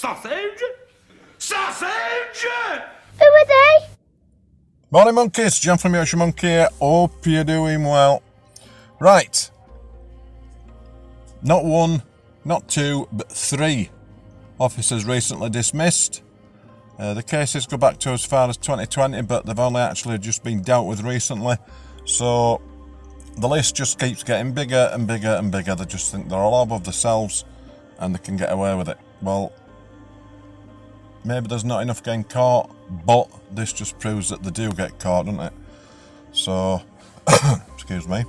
Sausage? Sausage! Who are they? Morning monkeys, John from Yorkshire Monkey here. Hope you're doing well. Right. Not one, not two, but three officers recently dismissed. The cases go back to as far as 2020, but they've only actually just been dealt with recently. So the list just keeps getting bigger and bigger and bigger. They just think they're all above themselves and they can get away with it. Well, maybe there's not enough getting caught, but this just proves that they do get caught, doesn't it? So, excuse me.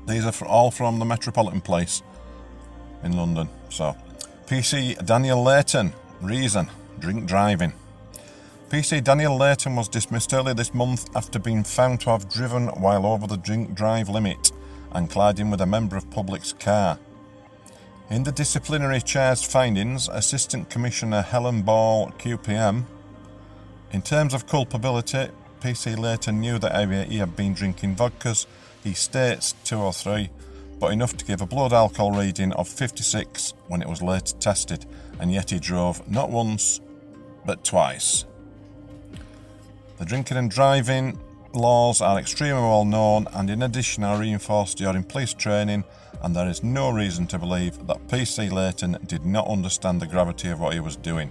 These are all from the Metropolitan Police in London. So, PC Daniel Layton, reason, drink driving. PC Daniel Layton was dismissed earlier this month after being found to have driven while over the drink drive limit and colliding with a member of public's car. In the disciplinary chair's findings, Assistant Commissioner Helen Ball, QPM, in terms of culpability, PC Layton knew that he had been drinking vodkas, he states 203, but enough to give a blood alcohol reading of 56 when it was later tested, and yet he drove not once, but twice. The drinking and driving laws are extremely well known and in addition are reinforced during police training, and there is no reason to believe that PC Layton did not understand the gravity of what he was doing.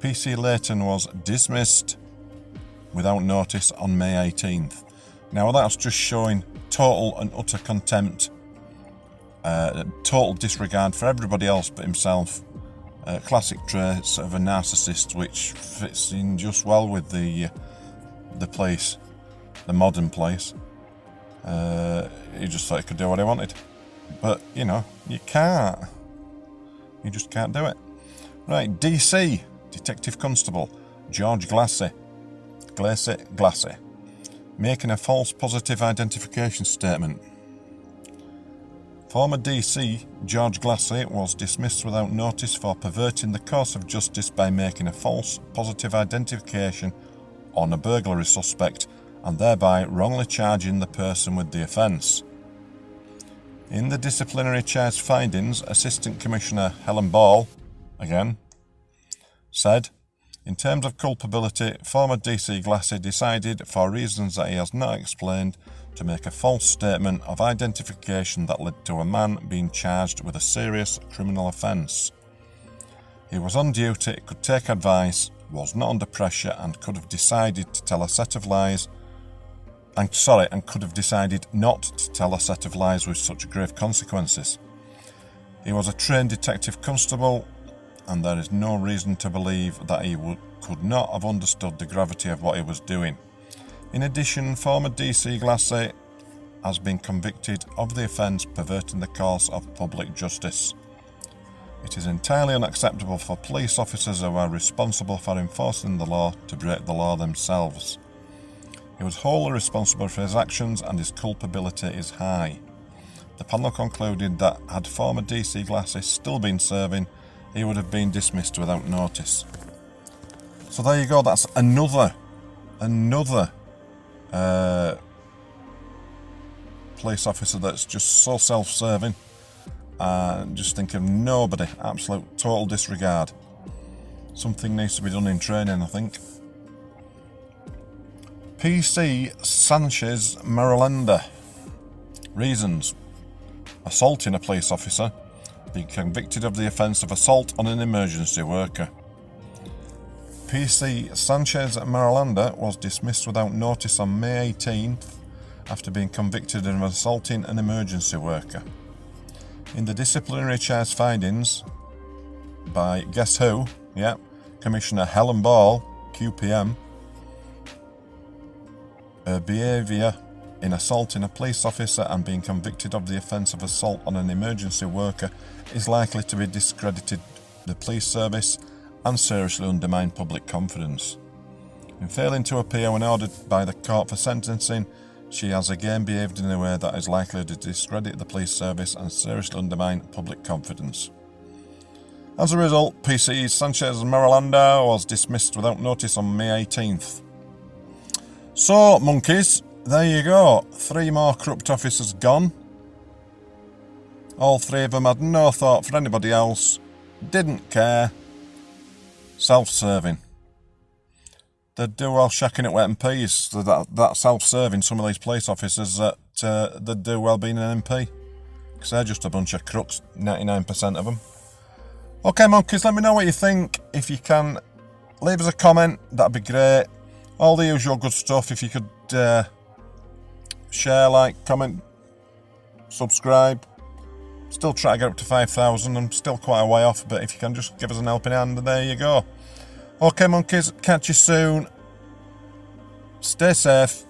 PC Layton was dismissed without notice on May 18th. Now that's just showing total and utter contempt, total disregard for everybody else but himself. Classic traits of a narcissist, which fits in just well with the police, the modern police. He just thought he could do what he wanted, but you know, you can't. You just can't do it. Right, DC Detective Constable George Glassy, making a false positive identification statement. Former DC George Glassy was dismissed without notice for perverting the course of justice by making a false positive identification on a burglary suspect and thereby wrongly charging the person with the offence. In the disciplinary chair's findings, Assistant Commissioner Helen Ball, again, said, in terms of culpability, former DC Glassy decided, for reasons that he has not explained, to make a false statement of identification that led to a man being charged with a serious criminal offence. He was on duty, could take advice, was not under pressure and could have decided to tell a set of lies and could have decided not to tell a set of lies with such grave consequences. He was a trained detective constable and there is no reason to believe that he could not have understood the gravity of what he was doing. In addition, former DC Glassy has been convicted of the offence perverting the course of public justice. It is entirely unacceptable for police officers who are responsible for enforcing the law to break the law themselves. He was wholly responsible for his actions and his culpability is high. The panel concluded that had former DC Glassy still been serving, he would have been dismissed without notice. So there you go, that's another police officer that's just so self-serving and just think of nobody, absolute total disregard. Something needs to be done in training, I think. PC Sanchez Marulanda, reasons: assaulting a police officer, being convicted of the offence of assault on an emergency worker. PC Sanchez Marulanda was dismissed without notice on May 18th after being convicted of assaulting an emergency worker. In the disciplinary chair's findings by guess who? Yep, Commissioner Helen Ball, QPM, her behaviour in assaulting a police officer and being convicted of the offence of assault on an emergency worker is likely to be discredited the police service and seriously undermine public confidence. In failing to appear when ordered by the court for sentencing, she has again behaved in a way that is likely to discredit the police service and seriously undermine public confidence. As a result, PC Sanchez Marulanda was dismissed without notice on May 18th. So, monkeys, there you go. 3 more corrupt officers gone. All 3 of them had no thought for anybody else, didn't care, self-serving. They'd do well shacking it with MPs, that self-serving, some of these police officers, that they'd do well being an MP. Because they're just a bunch of crooks, 99% of them. Okay, monkeys, let me know what you think. If you can, leave us a comment, that'd be great. All the usual good stuff. If you could share, like, comment, subscribe. Still trying to get up to 5,000. I'm still quite a way off, but if you can just give us an helping hand, there you go. Okay, monkeys, catch you soon. Stay safe.